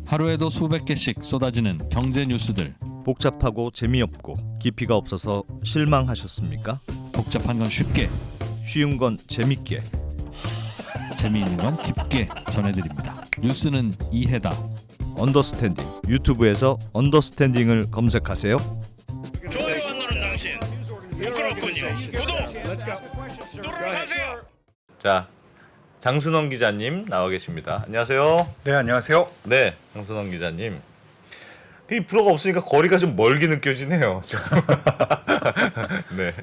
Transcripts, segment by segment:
하루에도 수백 개씩 쏟아지는 경제 뉴스들. 복잡하고 재미없고 깊이가 없어서 실망하셨습니까? 복잡한 건 쉽게, 쉬운 건 재밌게. 재미있는 건 깊게 전해드립니다. 뉴스는 이해다. 언더스탠딩. 유튜브에서 언더스탠딩을 검색하세요. 좋아요 안 누른 당신 부끄럽군요. 구독 누르세요. 자, 장순원 기자님 나와 계십니다. 안녕하세요. 네, 안녕하세요. 네, 장순원 기자님. 이 프로가 없으니까 거리가 좀 멀게 느껴지네요. 네.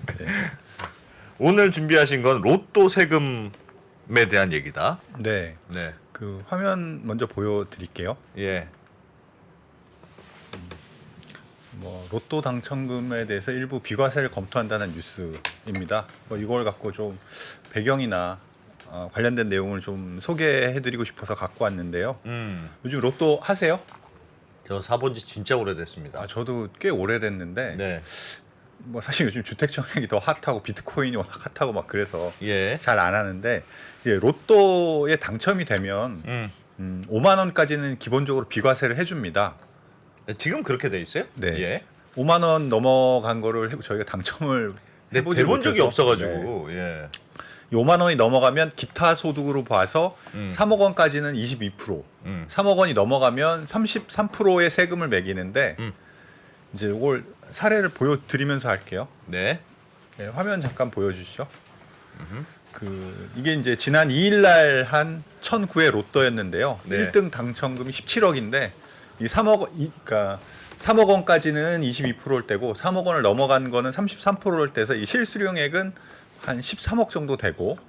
오늘 준비하신 건 로또 세금에 대한 얘기다. 네, 네. 그 화면 먼저 보여드릴게요. 예. 뭐 로또 당첨금에 대해서 일부 비과세를 검토한다는 뉴스입니다. 뭐 이걸 갖고 좀 배경이나 관련된 내용을 좀 소개해드리고 싶어서 갖고 왔는데요. 요즘 로또 하세요? 저 사본 지 진짜 오래됐습니다. 저도 꽤 오래됐는데 네. 뭐 사실 요즘 주택 정액이 더 핫하고 비트코인이 워낙 핫하고 막 그래서 예. 잘 안 하는데 이제 로또에 당첨이 되면 5만 원까지는 기본적으로 비과세를 해줍니다. 지금 그렇게 돼 있어요? 네. 예. 5만 원 넘어간 거를 저희가 당첨을 네, 해보지 해본 적이 못해서, 없어가지고. 예. 5만 원이 넘어가면 기타 소득으로 봐서 3억 원까지는 22%, 3억 원이 넘어가면 33%의 세금을 매기는데 이제 이걸 사례를 보여드리면서 할게요. 네. 네, 화면 잠깐 보여주시죠. 이게 이제 지난 2일 날 한 1,009의 로또였는데요. 네. 1등 당첨금이 17억인데 이 3억 3억 원까지는 22%를 떼고 3억 원을 넘어간 거는 33%를 떼서 이 실수령액은 한 13억 정도 되고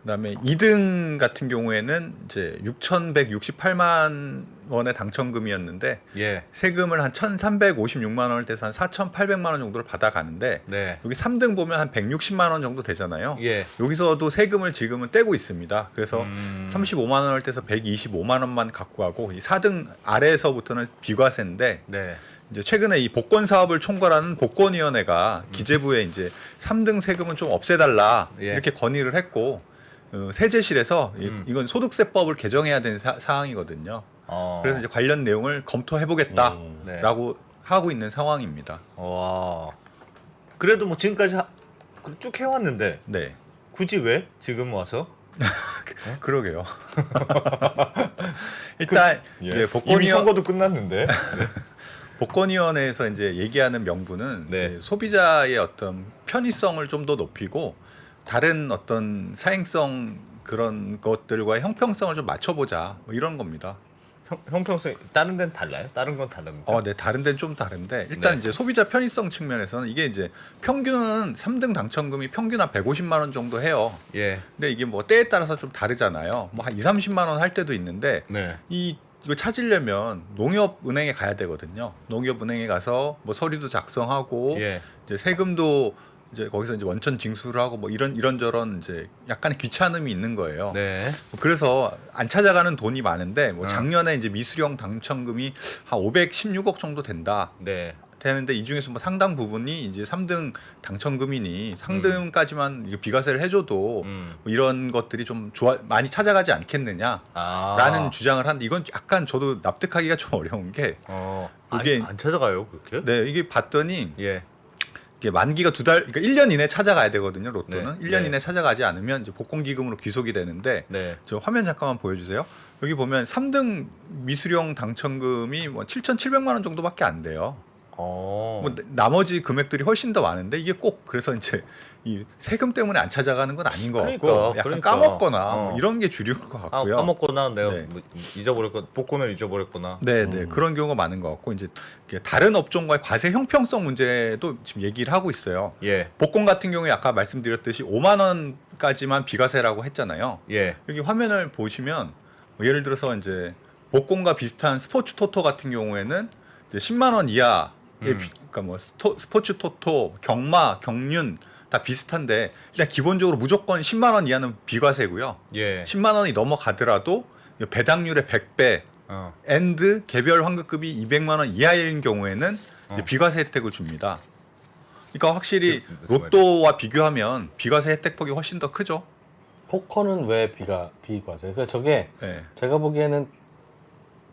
그다음에 2등 같은 경우에는 이제 6,168만 원의 당첨금이었는데 예. 세금을 한 1,356만 원을 떼서 한 4,800만 원 정도를 받아가는데 네. 여기 3등 보면 한 160만 원 정도 되잖아요. 예. 여기서도 세금을 지금은 떼고 있습니다. 그래서 35만 원을 떼서 125만 원만 갖고 가고 이 4등 아래에서부터는 비과세인데 네. 이제 최근에 이 복권 사업을 총괄하는 복권위원회가 기재부에 이제 3등 세금은 좀 없애달라 예. 이렇게 건의를 했고 세제실에서 이건 소득세법을 개정해야 되는 사항이거든요. 그래서 이제 관련 내용을 검토해 보겠다라고 하고 있는 상황입니다. 와. 그래도 뭐 지금까지 쭉 해왔는데 네, 굳이 왜 지금 와서? 그러게요. 일단 예. 이제 이미 선거도 끝났는데. 복권위원회에서 이제 얘기하는 명분은 네. 이제 소비자의 어떤 편의성을 좀 더 높이고 다른 어떤 사행성 그런 것들과의 형평성을 좀 맞춰보자 뭐 이런 겁니다. 형평성 다른 데는 달라요? 다른 건 다릅니까? 네, 다른 데는 좀 다른데 일단 네. 이제 소비자 편의성 측면에서는 이게 이제 평균은 3등 당첨금이 평균 한 150만 원 정도 해요. 예. 근데 이게 뭐 때에 따라서 좀 다르잖아요. 뭐 한 2, 30만 원 할 때도 있는데 네. 이거 찾으려면 농협은행에 가야 되거든요. 농협은행에 가서 뭐 서류도 작성하고 예. 이제 세금도 이제 거기서 이제 원천 징수를 하고 뭐 이런저런 이제 약간의 귀찮음이 있는 거예요. 네. 그래서 안 찾아가는 돈이 많은데 뭐 작년에 이제 미수령 당첨금이 한 516억 정도 네. 되는데 이 중에서 뭐 상당 부분이 이제 3등 당첨금이니 상등까지만 이거 비과세를 해줘도 뭐 이런 것들이 좀 많이 찾아가지 않겠느냐라는 주장을 하는데 이건 약간 저도 납득하기가 좀 어려운 게 이게 안 찾아가요 그렇게? 네, 이게 봤더니 예. 이게 만기가 그러니까 1년 이내 찾아가야 되거든요. 로또는 네. 1년 네. 이내 찾아가지 않으면 이제 복권기금으로 귀속이 되는데 네. 저 화면 잠깐만 보여주세요. 여기 보면 3등 미수령 당첨금이 뭐 7,700만 원 정도밖에 안 돼요. 뭐 나머지 금액들이 훨씬 더 많은데 이게 꼭 그래서 이제 이 세금 때문에 안 찾아가는 건 아닌 것 같고 약간 까먹거나 뭐 이런 게 주류인 것 같고요. 까먹거나 내가 네. 뭐 잊어버렸거나 복권을 잊어버렸거나. 네, 그런 경우가 많은 것 같고 이제 다른 업종과의 과세 형평성 문제도 지금 얘기를 하고 있어요. 예. 복권 같은 경우에 아까 말씀드렸듯이 5만 원까지만 비과세라고 했잖아요. 예. 여기 화면을 보시면 뭐 예를 들어서 이제 복권과 비슷한 스포츠 토토 같은 경우에는 이제 10만 원 이하의 그러니까 뭐 스포츠 토토, 경마, 경륜 다 비슷한데 일단 기본적으로 무조건 10만 원 이하는 비과세고요. 예. 10만 원이 넘어가더라도 배당률의 100배 앤드 개별 환급금이 200만 원 이하인 경우에는 이제 비과세 혜택을 줍니다. 그러니까 확실히 무슨 로또와 비교하면 비과세 혜택폭이 훨씬 더 크죠. 포커는 왜 비과세? 그러니까 저게 네. 제가 보기에는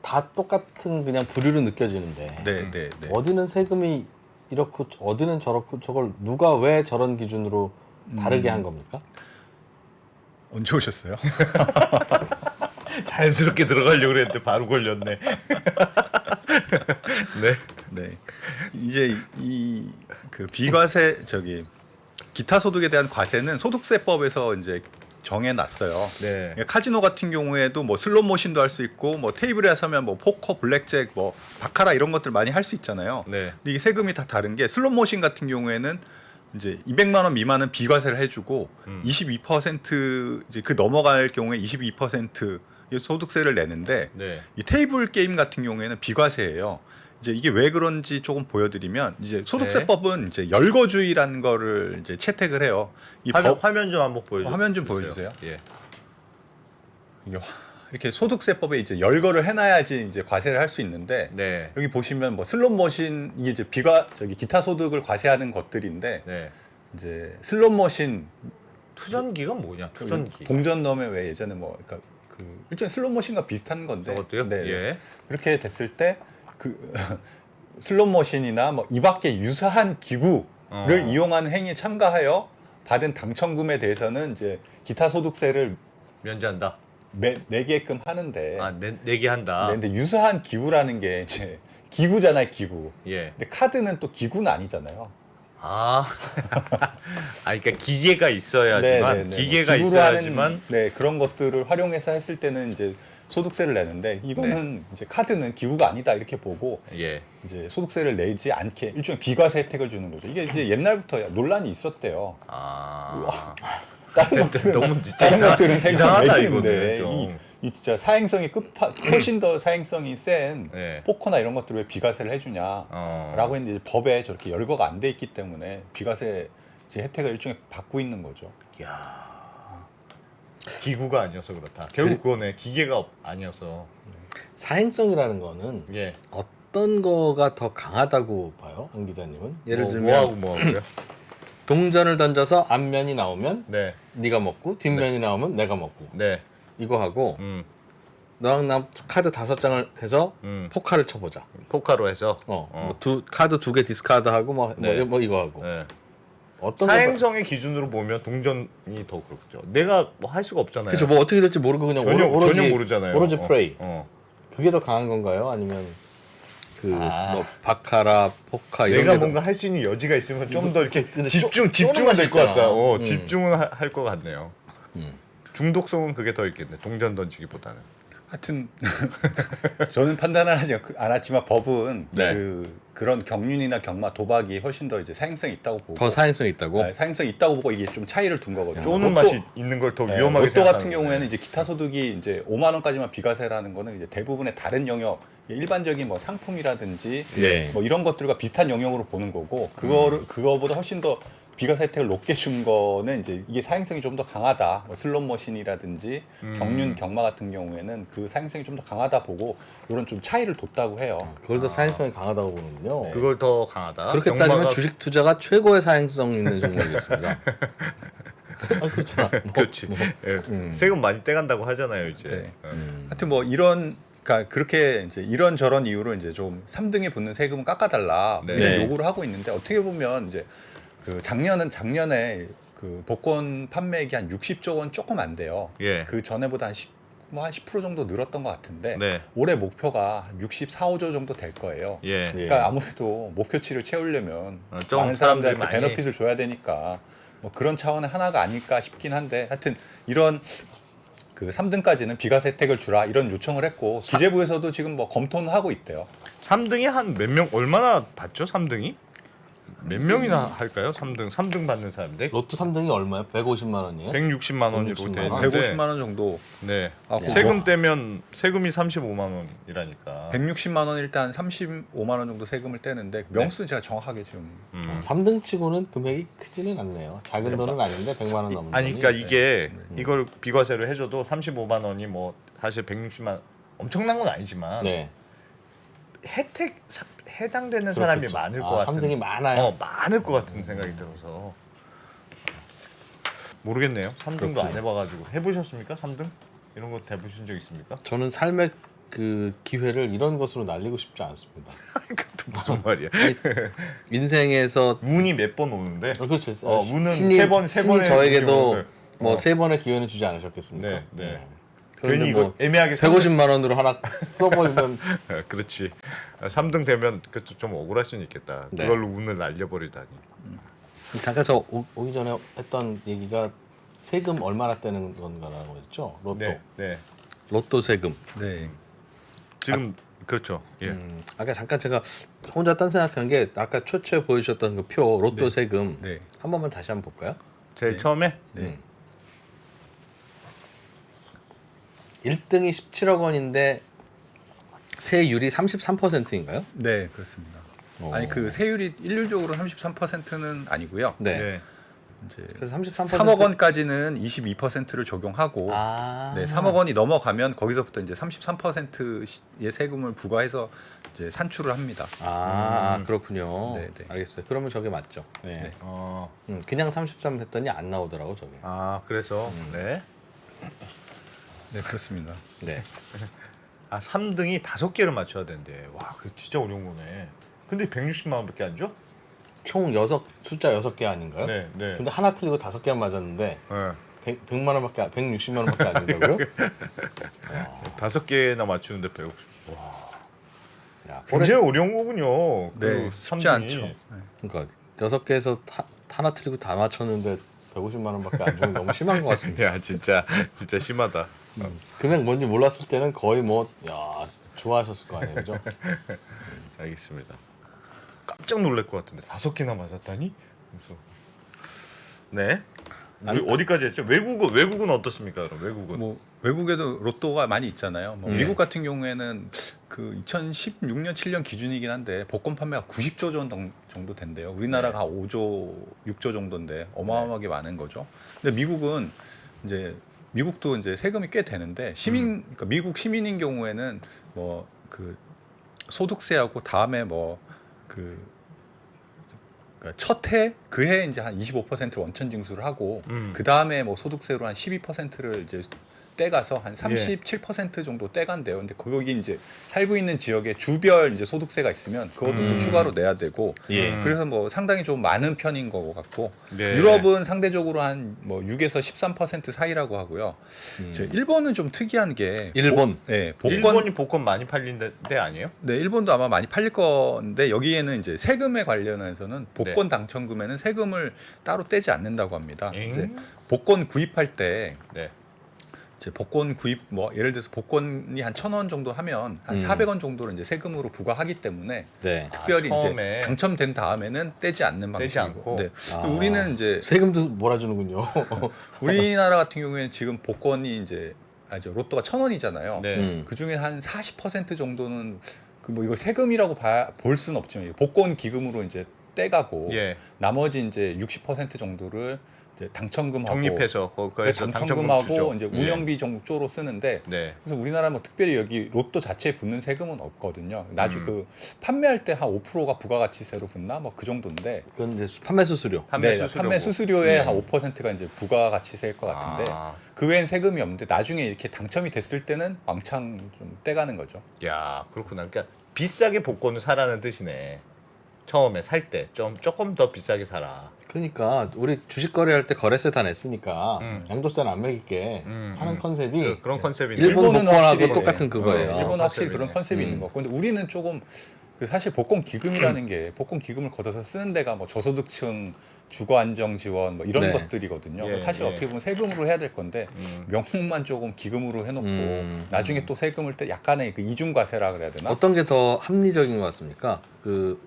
다 똑같은 그냥 부류로 느껴지는데 네, 네, 네. 어디는 세금이 이렇고 어디는 저렇고 저걸 누가 왜 저런 기준으로 다르게 한 겁니까? 언제 오셨어요? 자연스럽게 들어가려고 했는데 바로 걸렸네. 네. 네. 이제 이 그 비과세 기타 소득에 대한 과세는 소득세법에서 이제 정해놨어요. 네. 카지노 같은 경우에도 뭐 슬롯 머신도 할 수 있고 뭐 테이블에 서면 뭐 포커, 블랙잭, 뭐 바카라 이런 것들 많이 할 수 있잖아요. 네. 근데 이게 세금이 다 다른 게 슬롯 머신 같은 경우에는 이제 200만 원 미만은 비과세를 해주고 22% 이제 그 넘어갈 경우에 22% 소득세를 내는데 네. 이 테이블 게임 같은 경우에는 비과세예요. 이제 이게 왜 그런지 조금 보여드리면 이제 소득세법은 이제 열거주의라는 거를 이제 채택을 해요. 이 화면 좀 한번 보여주세요. 화면 좀 보여주세요. 예. 이게 이렇게 소득세법에 이제 열거를 해놔야지 이제 과세를 할 수 있는데 네. 여기 보시면 뭐 슬롯 머신 이게 이제 기타 소득을 과세하는 것들인데 네. 이제 슬롯 머신 투전기가 뭐냐? 투전기. 동전 넣으면 왜 예전에 뭐 그러니까 그 일종의 슬롯 머신과 비슷한 건데 저것도요? 네. 예. 그렇게 됐을 때 그 슬롯 머신이나 뭐 이 밖에 유사한 기구를 이용하는 행위에 참가하여 받은 당첨금에 대해서는 이제 기타 소득세를 면제한다. 내게끔 하는데 내게 한다. 네, 근데 유사한 기구라는 게 이제 기구잖아요, 기구. 예. 근데 카드는 또 기구는 아니잖아요. 그러니까 기계가 있어야지만 네, 네, 네. 기계가 기구로 있어야지만 하는, 네, 그런 것들을 활용해서 했을 때는 이제 소득세를 내는데 이거는 이제 카드는 기구가 아니다 이렇게 보고 예. 이제 소득세를 내지 않게 일종의 비과세 혜택을 주는 거죠. 이게 이제 옛날부터 논란이 있었대요. 다른 것들은 너무 진짜 다른 것들은 세금 이상하다 매기는데 이거는 이 진짜 사행성이 훨씬 더 사행성이 센 네. 포커나 이런 것들 왜 비과세를 해주냐라고 했는데 이제 법에 저렇게 열거가 안 돼 있기 때문에 비과세 이제 혜택을 일종의 받고 있는 거죠. 야. 기구가 아니어서 그렇다. 결국 그거네. 기계가 아니어서. 사행성이라는 거는 예. 어떤 거가 더 강하다고 봐요, 안 기자님은? 예를 들면 뭐하고요? 동전을 던져서 앞면이 나오면 네. 네가 먹고 뒷면이 나오면 내가 먹고 네. 이거 하고 음. 너랑 나 카드 5장을 해서 포카를 쳐보자. 포카로 해서. 카드 2개 디스카드 하고 뭐 네. 이거 하고. 네. 어떤 사행성의 기준으로 보면 동전이 더 그렇죠. 내가 뭐 할 수가 없잖아요. 그렇죠. 뭐 어떻게 될지 모르고 그냥 전혀 오로지 모르잖아요. 오로지 프레이. 어. 그게 더 강한 건가요? 아니면 그 아. 뭐 바카라, 포카 이런 내가 게 뭔가 할 수 있는 여지가 있으면 좀 더 이렇게 근데 집중은 쪼는 될 것 같다. 맛이 있잖아. 집중은 할 것 같네요. 중독성은 그게 더 있겠네. 동전 던지기보다는. 하여튼 저는 판단을 하지 않았지만 법은 네. 그런 경륜이나 경마, 도박이 훨씬 더 이제 사행성이 있다고 보고 더 사행성이 있다고? 사행성이 있다고 보고 이게 좀 차이를 둔 거거든요. 쪼는 맛이 있는 걸 더 위험하게 로또 생각하는 같은 거네. 경우에는 이제 기타 소득이 이제 5만 원까지만 비과세라는 거는 이제 대부분의 다른 영역, 일반적인 뭐 상품이라든지 네. 뭐 이런 것들과 비슷한 영역으로 보는 거고 그거보다 훨씬 더 비과세 혜택을 높게 준 거는 이제 이게 사행성이 좀 더 강하다. 뭐 슬롯 머신이라든지 경륜, 경마 같은 경우에는 그 사행성이 좀 더 강하다 보고 이런 좀 차이를 뒀다고 해요. 그걸 더 사행성이 강하다고 보는군요. 그걸 더 강하다. 그렇게 따지면 주식 투자가 최고의 사행성 있는 종목이겠습니다. 그렇잖아. 그렇지. 예, 세금 많이 떼간다고 하잖아요 이제. 네. 하여튼 뭐 그러니까 그렇게 이제 이런 저런 이유로 이제 좀 3등에 붙는 세금은 깎아달라 네. 이런 네. 요구를 하고 있는데 어떻게 보면 이제 그 작년에 그 복권 판매액이 한 60조 원 조금 안 돼요. 예. 그 전에보다 한 10% 정도 늘었던 것 같은데 네. 올해 목표가 64, 5조 정도 될 거예요. 예. 예. 그러니까 아무래도 목표치를 채우려면 좀 많은 사람들이 사람들한테 많이- 베너핏을 줘야 되니까 뭐 그런 차원의 하나가 아닐까 싶긴 한데 하여튼 이런 그 3등까지는 비과세 혜택을 주라 이런 요청을 했고 기재부에서도 지금 뭐 검토는 하고 있대요. 3등이 한 몇 명 얼마나 받죠? 3등이? 몇 명이나 할까요? 3등 받는 사람들? 로또 3등이 얼마예요? 150만 원이에요? 160만 원으로 160만 돼 원? 있는데 150만 원 정도. 네. 아, 세금 뭐 떼면 세금이 35만 원이라니까. 160만 원 일단 35만 원 정도 세금을 떼는데 명수는 제가 정확하게 지금 3등 치고는 금액이 크지는 않네요. 작은 돈은 아닌데 100만 원 넘는 아니 돈이. 그러니까 이게 이걸 비과세를 해줘도 35만 원이 뭐 사실 160만 엄청난 건 아니지만 네. 해당되는 사람이 그렇겠죠. 많을 것 같은 3등이 많아요. 많을 것 같은 생각이 들어서 모르겠네요. 3등도 안 해봐가지고 해보셨습니까? 3등 이런 거 해보신 적 있습니까? 저는 삶에 그 기회를 이런 것으로 날리고 싶지 않습니다. 또 무슨 말이야? 인생에서 운이 몇 번 오는데. 그렇죠. 운은 신이, 세 번의 신이 저에게도 운이 뭐 오는데. 세 번의 기회는 주지 않으셨겠습니까? 네, 네. 그런데 괜히 뭐 이거 애매하게 150만 원으로 하나 써버리면 그렇지. 3등 되면 그것도 좀 억울할 수는 있겠다. 네. 그걸로 운을 날려버리다니. 잠깐 저 오기 전에 했던 얘기가 세금 얼마나 떼는 건가라고 했죠? 로또. 네, 네. 로또 세금. 네. 지금 그렇죠. 예. 아까 잠깐 제가 혼자 딴 생각한 게 아까 초초에 보여주셨던 그 표 로또 세금 네. 한 번만 다시 한번 볼까요? 제일 처음에 1등이 17억 원인데 세율이 33%인가요? 네, 그렇습니다. 오. 아니 그 세율이 일률적으로 33%는 아니고요. 네. 네. 이제 그래서 33% 3억 원까지는 22%를 적용하고 아. 네, 3억 원이 넘어가면 거기서부터 이제 33%의 세금을 부과해서 이제 산출을 합니다. 그렇군요. 네, 네. 알겠어요. 그러면 저게 맞죠. 네. 네. 그냥 33 했더니 안 나오더라고 저게. 그래서 네. 네, 그렇습니다. 네. 3등이 5개를 맞춰야 된대. 와, 그 진짜 어려운 거네. 근데 160만 원밖에 안 줘? 총 숫자 6개 아닌가요? 네, 네. 근데 하나 틀리고 5개만 맞았는데 네. 100만 원밖에 160만 원밖에 안 된다고요? 5개나 맞추는데 150. 야, 굉장히 어려운 거군요. 네, 그 쉽지 3등이. 않죠. 네. 그러니까 6개에서 하나 틀리고 다 맞췄는데 150만 원밖에 안 주면 너무 심한 것 같습니다. 야, 진짜 심하다. 금액 뭔지 몰랐을 때는 거의 좋아하셨을 거 아니에요, 그죠? 알겠습니다. 깜짝 놀랄 것 같은데 5개나 맞았다니? 그래서 네. 우리 어디까지 했죠? 외국은 어떻습니까? 그럼 외국은 뭐 외국에도 로또가 많이 있잖아요. 뭐 미국 같은 경우에는 그 2016년 7년 기준이긴 한데 복권 판매가 90조 정도 된대요. 우리나라가 한 5조 6조 정도인데 어마어마하게 많은 거죠. 근데 미국도 이제 세금이 꽤 되는데 그러니까 미국 시민인 경우에는 뭐 그 소득세하고 다음에 첫해 그 해 이제 한 25% 원천 징수를 하고 그 다음에 뭐 소득세로 한 12%를 이제 떼가서 한 37% 정도 떼간대요. 근데 거기 이제 살고 있는 지역에 주별 이제 소득세가 있으면 그것도 또 추가로 내야 되고 예. 그래서 뭐 상당히 좀 많은 편인 것 같고 네. 유럽은 상대적으로 한 뭐 6에서 13% 사이라고 하고요. 일본은 좀 특이한 게 일본? 네, 일본이 복권 많이 팔린 데 아니에요? 네, 일본도 아마 많이 팔릴 건데 여기에는 이제 세금에 관련해서는 복권 당첨금에는 세금을 따로 떼지 않는다고 합니다. 이제 복권 구입할 때 네. 이제 복권 구입 뭐 예를 들어서 복권이 한 1,000원 정도 하면 한 400원 정도를 이제 세금으로 부과하기 때문에 네. 특별히 처음에. 이제 당첨된 다음에는 떼지 않는 떼지 방식이고. 않고. 네. 우리는 이제 세금도 몰아주는군요. 우리나라 같은 경우에는 지금 복권이 이제 로또가 1,000원이잖아요. 네. 그 중에 한 40% 정도는 그 뭐 이걸 세금이라고 볼 수는 없지만 복권 기금으로 이제 떼가고 예. 나머지 이제 60% 정도를 이제 당첨금하고 적립해서 거기서 당첨금하고 주죠. 이제 예. 운영비 정도로 쓰는데 네. 그래서 우리나라 뭐 특별히 여기 로또 자체에 붙는 세금은 없거든요. 나중에 그 판매할 때 한 5%가 부가가치세로 붙나 뭐 그 정도인데 그건 이제 판매 수수료. 판매 네, 수수료고. 판매 수수료의 한 5%가 이제 부가가치세일 것 같은데 아. 그 외엔 세금이 없는데 나중에 이렇게 당첨이 됐을 때는 왕창 좀 떼가는 거죠. 야, 그렇구나. 그러니까 비싸게 복권을 사라는 뜻이네. 처음에 살 때 조금 더 비싸게 사라. 그러니까 우리 주식 거래할 때 거래세 다 냈으니까 양도세는 안 매길게 하는 컨셉이 그런 컨셉인데 일본 일본은 복권하고 확실히 똑같은 그거예요. 일본은 확실히 컨셉이네. 그런 컨셉이 있는 거고 근데 우리는 조금 그 사실 복권 기금이라는 게 복권 기금을 걷어서 쓰는 데가 뭐 저소득층 주거 안정 지원 뭐 이런 네. 것들이거든요. 예, 사실 예. 어떻게 보면 세금으로 해야 될 건데 명목만 조금 기금으로 해놓고 나중에 또 세금을 때 약간의 그 이중과세라 그래야 되나? 어떤 게 더 합리적인 것 같습니까? 그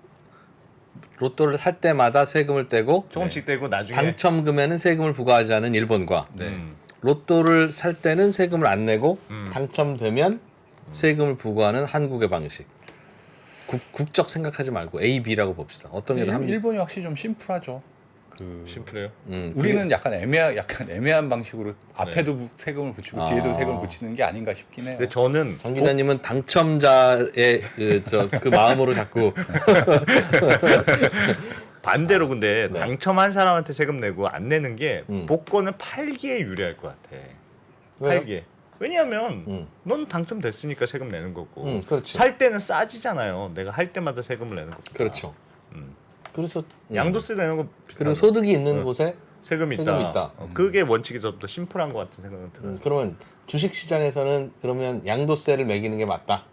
로또를 살 때마다 세금을 떼고 조금씩 떼고 나중에 당첨금에는 세금을 부과하지 않은 일본과 네. 로또를 살 때는 세금을 안 내고 당첨되면 세금을 부과하는 한국의 방식. 국적 생각하지 말고 A, B라고 봅시다. 어떤 게 더 합리적? 일본이 확실히 좀 심플하죠. 심플해요. 우리는 약간 애매한 방식으로 앞에도 세금을 붙이고 뒤에도 세금을 붙이는 게 아닌가 싶긴 해요. 근데 저는 정 기자님은 당첨자의 그 마음으로 자꾸 반대로 근데 네. 당첨한 사람한테 세금 내고 안 내는 게 음. 복권은 팔기에 유리할 것 같아. 왜요? 팔기에. 왜냐하면 넌 당첨됐으니까 세금 내는 거고 그렇죠. 살 때는 싸지잖아요. 내가 할 때마다 세금을 내는 거고. 그렇죠. 그래서 양도세 내는 거 비슷하고 그리고 소득이 있는 곳에 세금이 세금이 있다. 있다. 그게 원칙이 좀 더 심플한 것 같은 생각은 들어요. 그러면 주식 시장에서는 그러면 양도세를 매기는 게 맞다.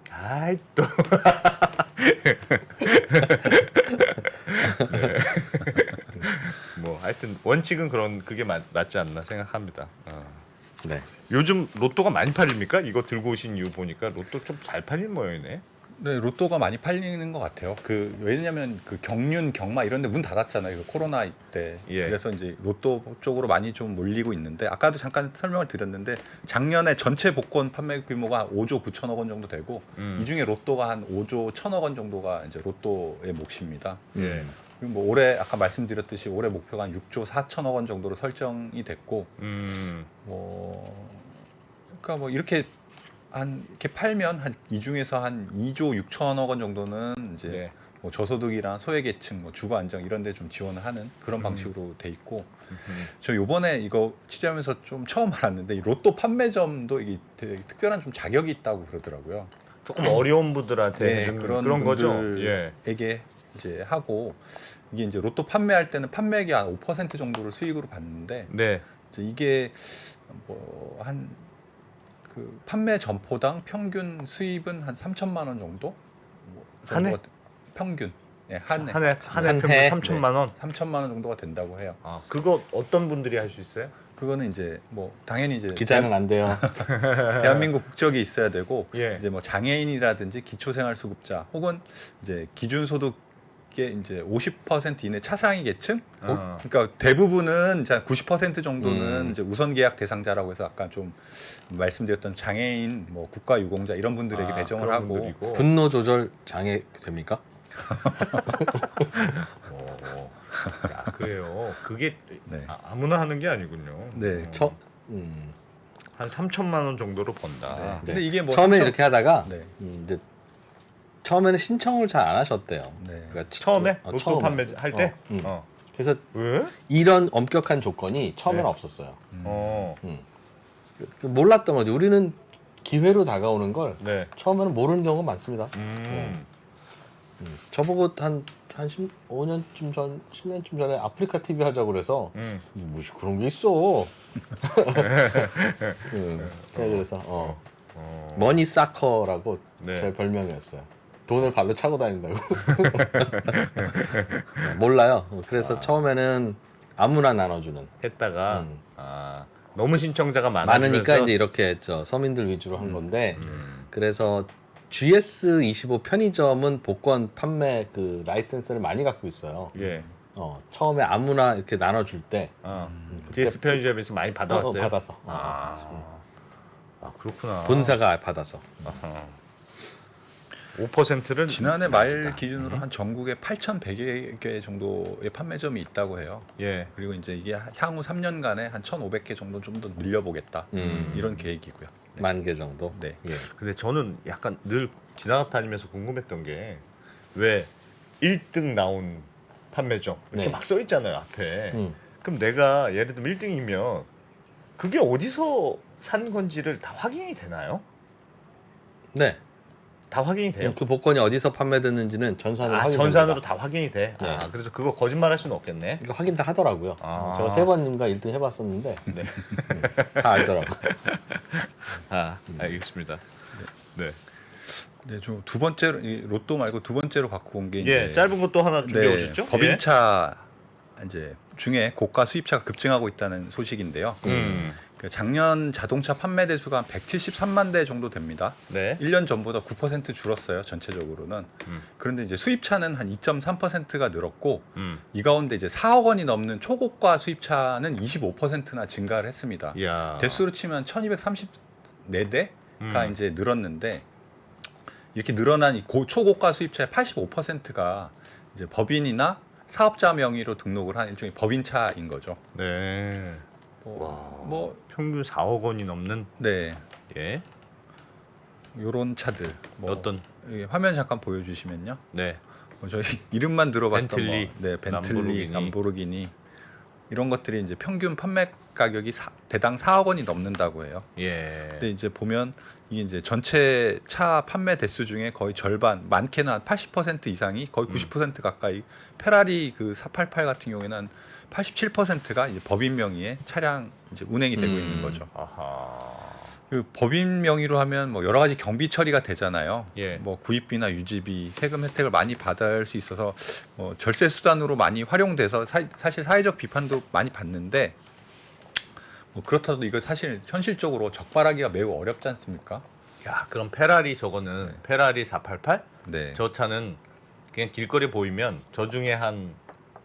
아이 또 뭐 하여튼 원칙은 그게 맞지 않나 생각합니다. 네. 요즘 로또가 많이 팔립니까? 이거 들고 오신 이유 보니까 로또 좀 잘 팔린 모양이네. 네, 로또가 많이 팔리는 것 같아요. 왜냐면 그 경륜, 경마 이런 데 문 닫았잖아요. 그 코로나 때. 예. 그래서 이제 로또 쪽으로 많이 좀 몰리고 있는데 아까도 잠깐 설명을 드렸는데 작년에 전체 복권 판매 규모가 5조 9천억 원 정도 되고 이 중에 로또가 한 5조 1천억 원 정도가 이제 로또의 몫입니다. 예. 그리고 뭐 올해 아까 말씀드렸듯이 올해 목표가 한 6조 4천억 원 정도로 설정이 됐고 그러니까 뭐 이렇게 팔면 한 이 중에서 한 2조 6천억 원 정도는 이제 네. 뭐 저소득이랑 소외계층, 뭐 주거 안정 이런 데 좀 지원을 하는 그런 방식으로 돼 있고 저 요번에 이거 취재하면서 좀 처음 알았는데 이 로또 판매점도 이게 되게 특별한 좀 자격이 있다고 그러더라고요. 조금 어려운 분들한테 네, 해주는 그런 거죠. 예. 분들에게 이제 하고 이게 이제 로또 판매할 때는 판매액이 한 5% 정도를 수익으로 받는데 네. 이제 이게 뭐 한 그 판매 점포당 평균 수입은 한 3천만 원 정도? 한 해? 정도가 평균. 예, 한 해. 한 해 한 평균 해? 3천만 원. 3천만 원 정도가 된다고 해요. 아, 그거 어떤 분들이 할 수 있어요? 그거는 이제 뭐 당연히 이제 기자는 안 돼요. 대한민국 국적이 있어야 되고 예. 이제 뭐 장애인이라든지 기초생활수급자 혹은 이제 기준소득의 이제 50% 이내 차상위 계층 그러니까 대부분은 이제 90% 정도는 이제 우선 계약 대상자라고 해서 아까 좀 말씀드렸던 장애인 뭐 국가유공자 이런 분들에게 배정을 그런 하고 분들이고. 분노 조절 장애 됩니까? 야, 그래요. 그게 네. 아무나 하는 게 아니군요. 네. 한 3천만 원 정도로 번다. 네. 근데 이게 뭐 처음에 3천 이렇게 하다가 네. 이제 처음에는 신청을 잘 안 하셨대요. 네. 그러니까 처음에 로또 처음에. 판매할 때? 그래서 왜? 이런 엄격한 조건이 처음에는 네. 없었어요. 어. 몰랐던 거지. 우리는 기회로 다가오는 걸 네. 처음에는 모르는 경우가 많습니다. 저보고 한 15년쯤 전, 10년쯤 전에 아프리카 TV 하자고 그래서 뭐 그런 게 있어. 제가 그래서 머니 사커라고 네. 제 별명이었어요. 돈을 발로 차고 다닌다고. 몰라요. 그래서 처음에는 아무나 나눠주는. 했다가 너무 신청자가 많아지면서 많으니까 이제 이렇게 서민들 위주로 한 건데 그래서 GS25 편의점은 복권 판매 그 라이센스를 많이 갖고 있어요. 예. 처음에 아무나 이렇게 나눠줄 때 GS 편의점에서 많이 받아왔어요. 받아서 아, 그렇구나. 본사가 받아서 5%를 지난해 말 기준으로 한 전국에 8,100개 정도의 판매점이 있다고 해요. 예. 그리고 이제 이게 향후 3년간에 한 1,500개 정도 좀 더 늘려보겠다 이런 계획이고요. 10,000개 정도. 네. 예. 근데 저는 약간 늘 지나가 다니면서 궁금했던 게 왜 1등 나온 판매점 이렇게 네. 막 써 있잖아요 앞에. 그럼 내가 예를 들면 1등이면 그게 어디서 산 건지를 다 확인이 되나요? 네. 다 확인이 돼요? 그 복권이 어디서 판매됐는지는 전산으로 확인. 전산으로 다 확인이 돼. 네. 그래서 그거 거짓말할 수는 없겠네. 이거 확인 다 하더라고요. 아. 제가 3번인가 1등 해봤었는데 네. 다 알더라고. 알겠습니다. 네. 네, 좀 두 번째로 이 로또 말고 두 번째로 갖고 온 게 이제 예, 짧은 것도 하나 준비해 오셨죠? 법인차 이제 중에 고가 수입차가 급증하고 있다는 소식인데요. 그 작년 자동차 판매 대수가 한 173만 대 정도 됩니다. 네. 1년 전보다 9% 줄었어요, 전체적으로는. 그런데 이제 수입차는 한 2.3%가 늘었고 이 가운데 이제 4억 원이 넘는 초고가 수입차는 25%나 증가를 했습니다. 이야. 대수로 치면 1,234대가 이제 늘었는데 이렇게 늘어난 이 초고가 수입차의 85%가 이제 법인이나 사업자 명의로 등록을 한 일종의 법인차인 거죠. 네. 뭐 평균 4억 원이 넘는 네. 예. 요런 차들 뭐 어떤 화면 잠깐 보여주시면요. 네. 뭐 저희 이름만 들어봤던 벤틀리, 네, 벤틀리, 람보르기니 이런 것들이 이제 평균 판매 가격이 대당 4억 원이 넘는다고 해요. 예. 근데 이제 보면 이게 이제 전체 차 판매 대수 중에 거의 절반, 많게는 한 80% 이상이 거의 90% 가까이 페라리 그 488 같은 경우에는 한 87%가 이제 법인 명의의 차량 이제 운행이 되고 있는 거죠. 아하. 그 법인 명의로 하면 뭐 여러 가지 경비 처리가 되잖아요. 예. 뭐 구입비나 유지비, 세금 혜택을 많이 받을 수 있어서 뭐 절세 수단으로 많이 활용돼서 사실 사회적 비판도 많이 받는데 뭐 그렇다도 이거 사실 현실적으로 적발하기가 매우 어렵지 않습니까? 야, 그럼 페라리 저거는 페라리 488? 네. 저 차는 그냥 길거리 보이면 저 중에 한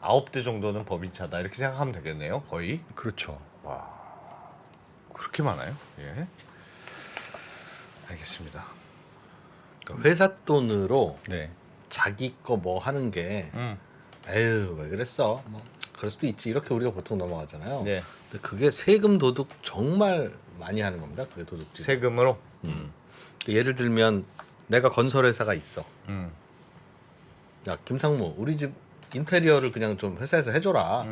9대 정도는 법인차다 이렇게 생각하면 되겠네요. 거의. 그렇죠. 와. 그렇게 많아요? 예. 알겠습니다. 그러니까 회사 돈으로 네. 자기 거 뭐 하는 게 에휴 왜 그랬어? 뭐 그럴 수도 있지 이렇게 우리가 보통 넘어가잖아요. 네. 근데 그게 세금 도둑 정말 많이 하는 겁니다. 그게 도둑질. 세금으로. 예를 들면 내가 건설회사가 있어. 음. 야 김상무 우리 집 인테리어를 그냥 좀 회사에서 해줘라.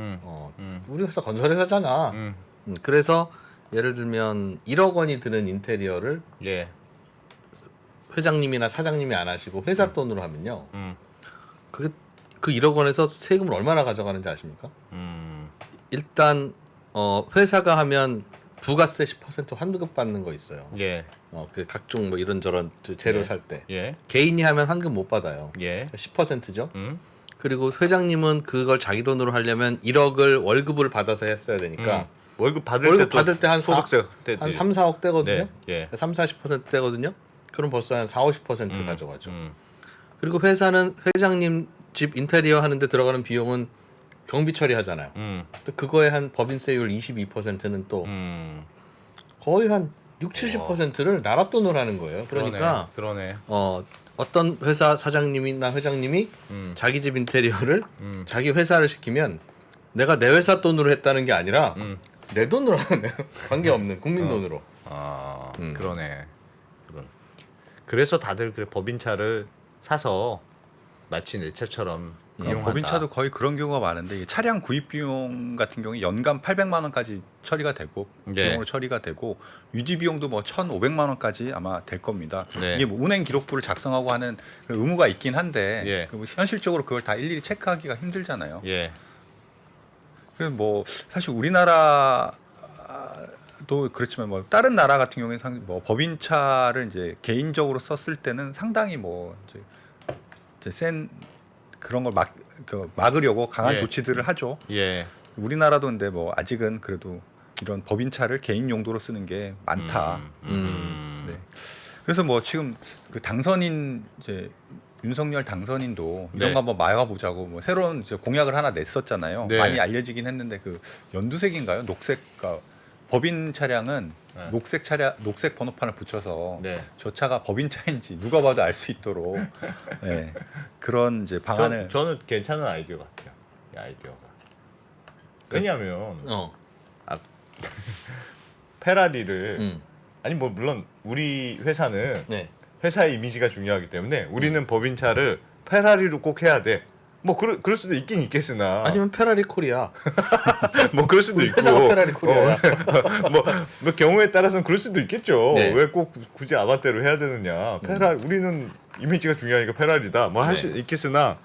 우리 회사 건설회사잖아. 그래서 예를 들면 1억 원이 드는 인테리어를 예. 회장님이나 사장님이 안 하시고 회사 돈으로 하면요. 음. 그게 그 1억 원에서 세금을 얼마나 가져가는지 아십니까? 음. 일단 회사가 하면 부가세 10% 환급 받는 거 있어요. 예. 그 각종 뭐 이런저런 재료 예. 살 때. 예. 개인이 하면 환급 못 받아요. 예. 10%죠. 음. 그리고 회장님은 그걸 자기 돈으로 하려면 1억을 월급을 받아서 했어야 되니까 월급 받을 월급 때 받을 때 한 소득세 한 3, 4억 대거든요. 네. 예. 3, 40% 대거든요. 그럼 벌써 한 4, 50% 가져가죠. 음. 그리고 회사는 회장님 집 인테리어 하는데 들어가는 비용은 경비 처리하잖아요. 또 그거에 한 법인세율 22%는 또 거의 한 6, 70%를 나라 돈으로 하는 거예요. 그러니까 그러네. 어떤 회사 사장님이나 회장님이 자기 집 인테리어를 자기 회사를 시키면 내가 내 회사 돈으로 했다는 게 아니라 내 돈으로 하는 거예요. 관계없는 국민 돈으로. 아, 그러네. 그래서 다들 그래 법인차를 사서 마치 내 차처럼 이용한다. 법인차도 거의 그런 경우가 많은데 이게 차량 구입 비용 같은 경우에 연간 800만 원까지 처리가 되고 네. 비용으로 처리가 되고 유지 비용도 뭐 1,500만 원까지 아마 될 겁니다. 네. 이게 뭐 운행 기록부를 작성하고 하는 그 의무가 있긴 한데 예. 그 현실적으로 그걸 다 일일이 체크하기가 힘들잖아요. 예. 그래서 뭐 사실 우리나라도 그렇지만 뭐 다른 나라 같은 경우에는 뭐 법인차를 이제 개인적으로 썼을 때는 상당히 뭐 이제 센 그런 걸 막으려고 강한 예. 조치들을 하죠. 예. 우리나라도 근데 뭐 아직은 그래도 이런 법인차를 개인 용도로 쓰는 게 많다. 네. 그래서 뭐 지금 그 당선인 이제 윤석열 당선인도 이런 네. 거 한번 막아보자고 뭐 새로운 이제 공약을 하나 냈었잖아요. 네. 많이 알려지긴 했는데 그 연두색인가요? 녹색 법인 차량은 네. 녹색 번호판을 붙여서 네. 저 차가 법인 차인지 누가 봐도 알 수 있도록 네. 그런 이제 방안을 저는 괜찮은 아이디어 같아요. 이 아이디어가. 왜냐하면 페라리를 아니 뭐 물론 우리 회사는 네. 회사의 이미지가 중요하기 때문에 우리는 법인차를 페라리로 꼭 해야 돼. 뭐 그럴 수도 있긴 있겠으나 아니면 페라리 코리아. 뭐 그럴 수도 있고 회사가 페라리 코리아야. 뭐 경우에 따라서는 그럴 수도 있겠죠. 네. 왜 꼭 굳이 아바떼로 해야 되느냐. 우리는 이미지가 중요하니까 페라리다. 뭐 할 수 네. 있겠으나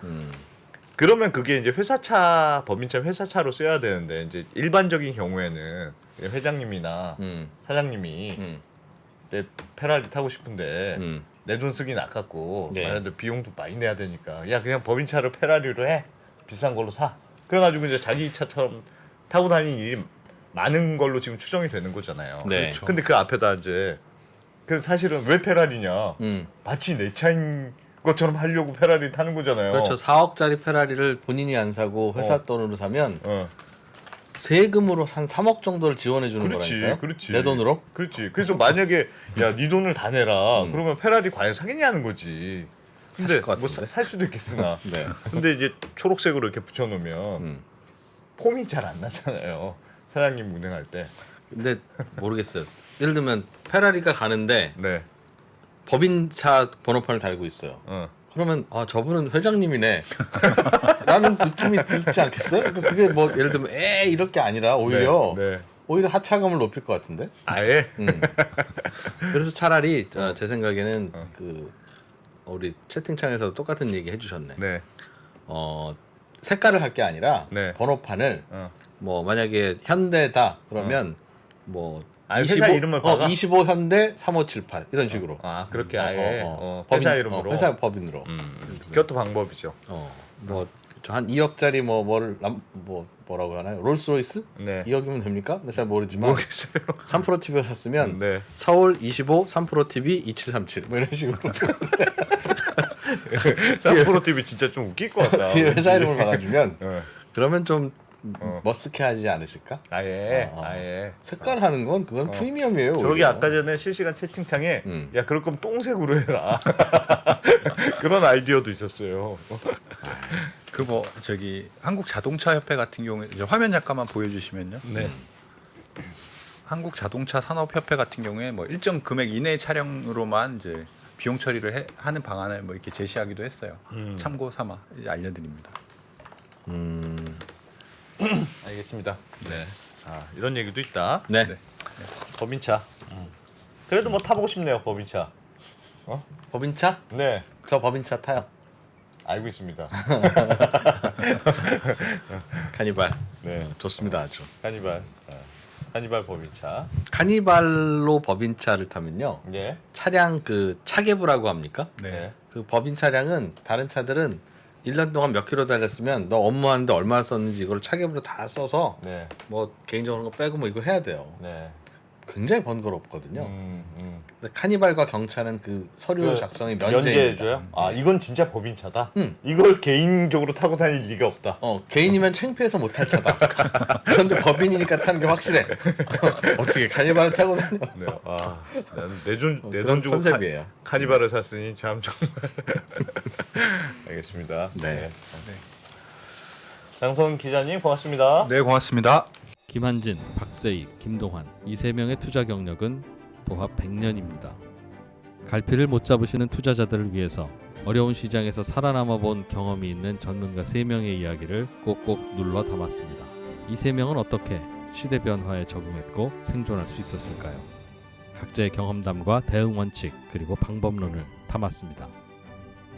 그러면 그게 이제 회사차 법인차 회사차로 써야 되는데 이제 일반적인 경우에는 회장님이나 사장님이 내 페라리 타고 싶은데 내 돈 쓰긴 아깝고 네. 만약에 비용도 많이 내야 되니까 야 그냥 법인차를 페라리로 해 비싼 걸로 사 그래가지고 이제 자기 차처럼 타고 다니는 일이 많은 걸로 지금 추정이 되는 거잖아요. 네. 그렇죠. 근데 그 앞에다 이제 그 사실은 왜 페라리냐 마치 내 차인 것처럼 하려고 페라리 타는 거잖아요. 그렇죠. 4억짜리 페라리를 본인이 안 사고 회사 돈으로 사면 세금으로 한 3억 정도를 지원해 주는 거라니까요. 그렇지. 내 돈으로. 그렇지. 그래서 만약에 야 네 돈을 다 내라. 그러면 페라리 과연 사겠냐는 거지. 근데 사실 것 뭐 같은데. 살 수도 있겠으나. 네. 근데 이제 초록색으로 이렇게 붙여놓으면 폼이 잘 안 나잖아요. 사장님 운행할 때. 근데 모르겠어요. 예를 들면 페라리가 가는데 네. 법인차 번호판을 달고 있어요. 그러면 저분은 회장님이네 라는 느낌이 들지 않겠어요? 그러니까 그게 뭐 예를 들면 이럴 게 아니라 오히려 네. 오히려 하차감을 높일 것 같은데. 아예. 그래서 차라리 제 생각에는 그 우리 채팅창에서 똑같은 얘기 해주셨네. 네. 색깔을 할 게 아니라 네. 번호판을 뭐 만약에 현대다 그러면 뭐 회사 이름을 박아? 25 현대 3578 이런 식으로. 아 그렇게 아예 법인, 회사 이름으로. 회사 법인으로. 그것도 방법이죠. 뭐 한 2억짜리 뭐라고 하나요? 롤스로이스? 네. 2억이면 됩니까? 나 잘 모르지만 모르겠어요. 3프로 TV가 샀으면 네. 서울 25 3프로 TV 2737 뭐 이런 식으로 3프로 TV 진짜 좀 웃길 것 같다. 뒤에 회사 이름을 박아주면 네. 그러면 좀 머쓱해하지 않으실까? 아예. 색깔 하는 건 그건 프리미엄이에요. 저기 오히려. 아까 전에 실시간 채팅창에 야 그럴 거면 똥색으로 해라. 그런 아이디어도 있었어요. 그 뭐 저기 한국 자동차 협회 같은 경우에 이제 화면 잠깐만 보여주시면요. 네. 한국 자동차 산업 협회 같은 경우에 뭐 일정 금액 이내 차량으로만 이제 비용 처리를 하는 방안을 뭐 이렇게 제시하기도 했어요. 참고 삼아 이제 알려드립니다. 알겠습니다. 네. 아 이런 얘기도 있다. 네. 네. 법인차. 그래도 뭐 타보고 싶네요 법인차. 법인차? 네. 저 법인차 타요. 알고 있습니다. 카니발. 네. 좋습니다 아주. 카니발 법인차. 카니발로 법인차를 타면요. 네. 차량 그 차계부라고 합니까? 네. 그 법인 차량은 다른 차들은 1년 동안 몇 킬로 달렸으면 너 업무하는데 얼마나 썼는지 이걸 차계부로 다 써서 네. 뭐 개인적으로 거 빼고 뭐 이거 해야 돼요. 네. 굉장히 번거롭거든요. 음. 근데 카니발과 경차는 그 서류 그 작성이 면제해줘요? 아 이건 진짜 법인차다. 응. 이걸 개인적으로 타고 다닐 리가 없다. 개인이면 창피해서 못 탈 차다. 그런데 법인이니까 타는 게 확실해. 어떻게 카니발을 타고 다녀? 네. 아 나는 그런 내돈 주고 컨셉이에요. 카니발을 샀으니 참 정말. 알겠습니다. 네. 장선 기자님 고맙습니다. 네, 고맙습니다. 김한진, 박세익, 김동환 이 세 명의 투자 경력은 도합 100년입니다. 갈피를 못 잡으시는 투자자들을 위해서 어려운 시장에서 살아남아 본 경험이 있는 전문가 3명의 이야기를 꼭꼭 눌러 담았습니다. 이 3명은 어떻게 시대 변화에 적응했고 생존할 수 있었을까요? 각자의 경험담과 대응 원칙 그리고 방법론을 담았습니다.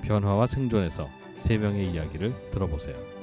변화와 생존에서 3명의 이야기를 들어보세요.